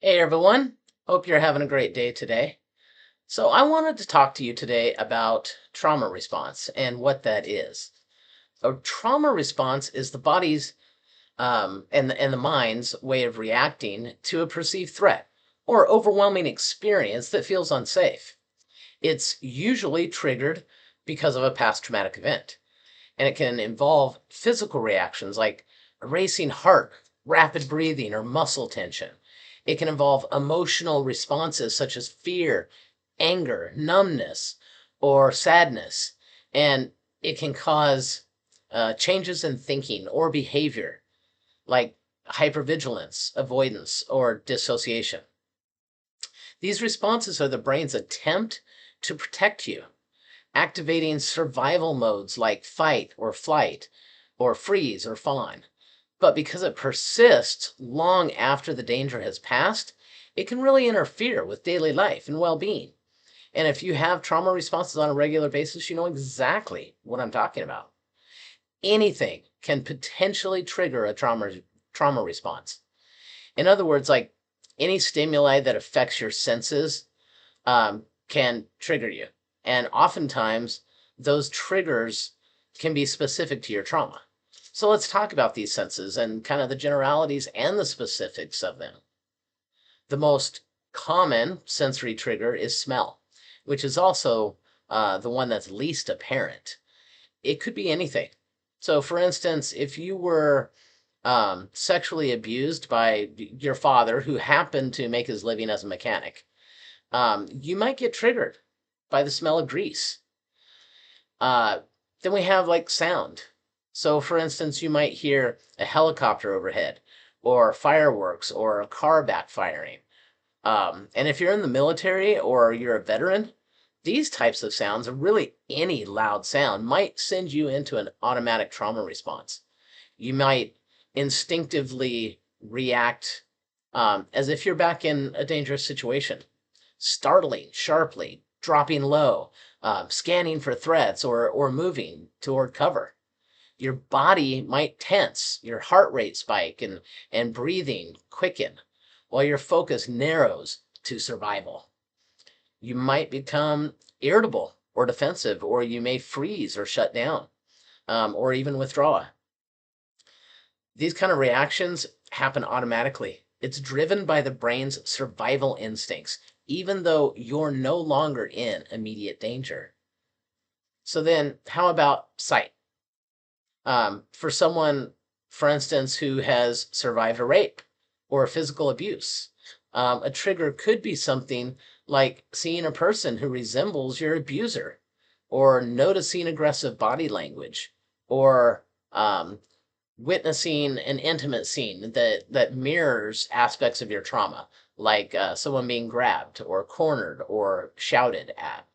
Hey everyone, hope you're having a great day today. So, I wanted to talk to you today about trauma response and what that is. A trauma response is the body's and the mind's way of reacting to a perceived threat or overwhelming experience that feels unsafe. It's usually triggered because of a past traumatic event, and it can involve physical reactions like a racing heart, rapid breathing, or muscle tension. It can involve emotional responses such as fear, anger, numbness, or sadness. And it can cause changes in thinking or behavior like hypervigilance, avoidance, or dissociation. These responses are the brain's attempt to protect you, activating survival modes like fight or flight, or freeze or fawn. But because it persists long after the danger has passed, it can really interfere with daily life and well being. And if you have trauma responses on a regular basis, you know exactly what I'm talking about. Anything can potentially trigger a trauma response. In other words, like any stimuli that affects your senses can trigger you. And oftentimes, those triggers can be specific to your trauma. So let's talk about these senses and kind of the generalities and the specifics of them. The most common sensory trigger is smell, which is also the one that's least apparent. It could be anything. So, for instance, if you were sexually abused by your father, who happened to make his living as a mechanic, you might get triggered by the smell of grease. Uh, then we have like sound. So, for instance, you might hear a helicopter overhead, or fireworks, or a car backfiring. And if you're in the military or you're a veteran, these types of sounds, or really any loud sound, might send you into an automatic trauma response. You might instinctively react as if you're back in a dangerous situation, startling sharply, dropping low, scanning for threats, or moving toward cover. Your body might tense, your heart rate spike, and breathing quicken, while your focus narrows to survival. You might become irritable or defensive, or you may freeze or shut down, or even withdraw. These kind of reactions happen automatically. It's driven by the brain's survival instincts, even though you're no longer in immediate danger. So then, how about sight? For someone, for instance, who has survived a rape or physical abuse, a trigger could be something like seeing a person who resembles your abuser, or noticing aggressive body language, or witnessing an intimate scene that mirrors aspects of your trauma, like someone being grabbed or cornered or shouted at.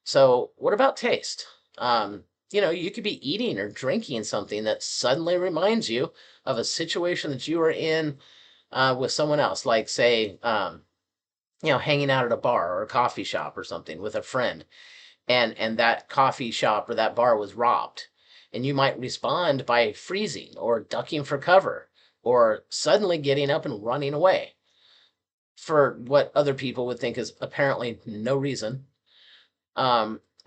So, what about taste? You could be eating or drinking something that suddenly reminds you of a situation that you were in with someone else, like, say, hanging out at a bar or a coffee shop or something with a friend, and that coffee shop or that bar was robbed. And you might respond by freezing or ducking for cover or suddenly getting up and running away for what other people would think is apparently no reason.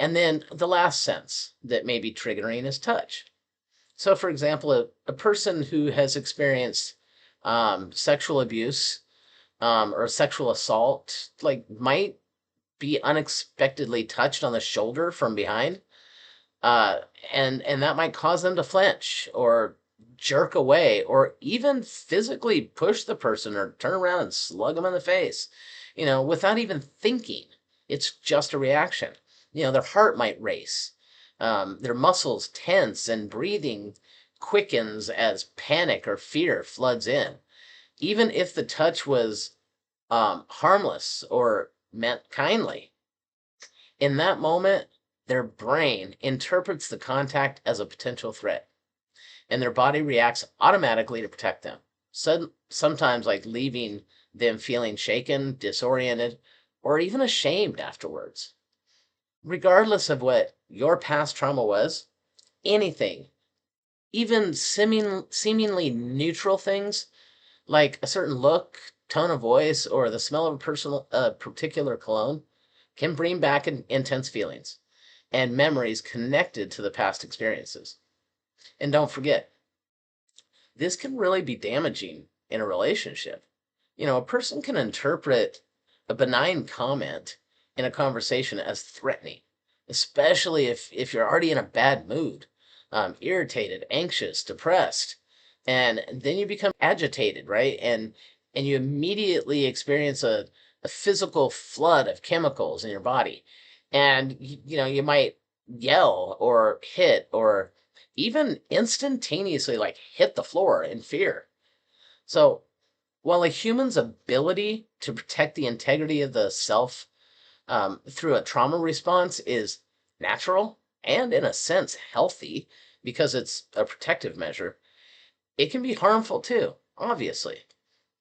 And then the last sense that may be triggering is touch. So, for example, a person who has experienced sexual abuse or sexual assault, like, might be unexpectedly touched on the shoulder from behind, uh, and that might cause them to flinch or jerk away, or even physically push the person or turn around and slug them in the face, without even thinking. It's just a reaction. Their heart might race, their muscles tense, and breathing quickens as panic or fear floods in. Even if the touch was harmless or meant kindly, in that moment, their brain interprets the contact as a potential threat, and their body reacts automatically to protect them. Sometimes, like, leaving them feeling shaken, disoriented, or even ashamed afterwards. Regardless of what your past trauma was, anything, even seemingly neutral things like a certain look, tone of voice, or the smell of a particular cologne can bring back intense feelings and memories connected to the past experiences. And don't forget, this can really be damaging in a relationship. A person can interpret a benign comment in a conversation as threatening, especially if you're already in a bad mood, irritated, anxious, depressed, and then you become agitated, right? And you immediately experience a physical flood of chemicals in your body, and you might yell or hit or even instantaneously like hit the floor in fear. So while a human's ability to protect the integrity of the self through a trauma response is natural and, in a sense, healthy because it's a protective measure, it can be harmful too, obviously.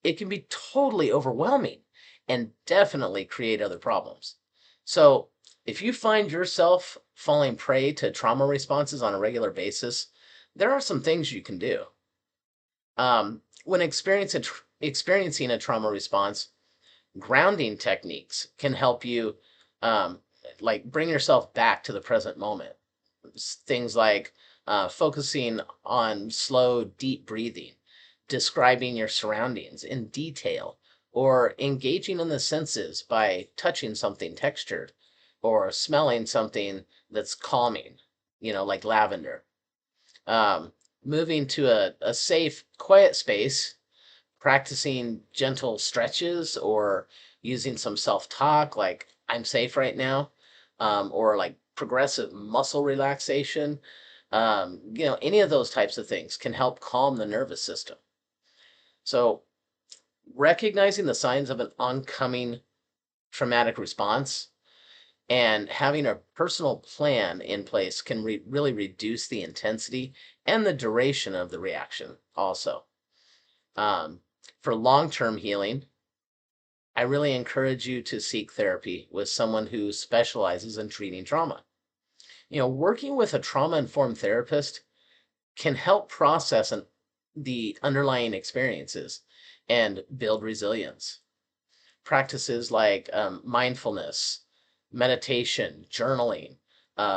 It can be totally overwhelming and definitely create other problems. So, if you find yourself falling prey to trauma responses on a regular basis, there are some things you can do. When experiencing a trauma response, grounding techniques can help you like bring yourself back to the present moment. Things like focusing on slow, deep breathing, describing your surroundings in detail, or engaging in the senses by touching something textured or smelling something that's calming, like lavender. Um, Moving to a safe, quiet space, practicing gentle stretches or using some self-talk like I'm safe right now, or like progressive muscle relaxation. Any of those types of things can help calm the nervous system. So recognizing the signs of an oncoming traumatic response and having a personal plan in place can really reduce the intensity and the duration of the reaction also. um, for long-term healing, I really encourage you to seek therapy with someone who specializes in treating trauma. Working with a trauma-informed therapist can help process the underlying experiences and build resilience. Practices like mindfulness, meditation, journaling,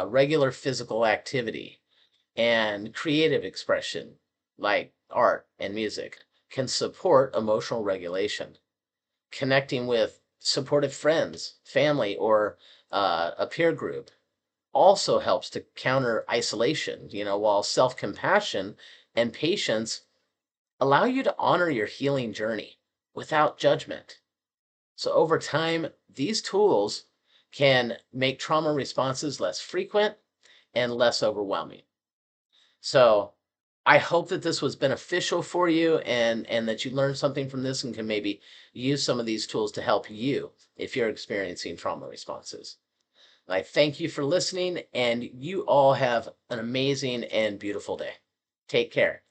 regular physical activity, and creative expression like art and music can support emotional regulation. Connecting with supportive friends, family, or a peer group also helps to counter isolation, while self compassion and patience allow you to honor your healing journey without judgment. So, over time, these tools can make trauma responses less frequent and less overwhelming. So, I hope that this was beneficial for you and that you learned something from this and can maybe use some of these tools to help you if you're experiencing trauma responses. I thank you for listening, and you all have an amazing and beautiful day. Take care.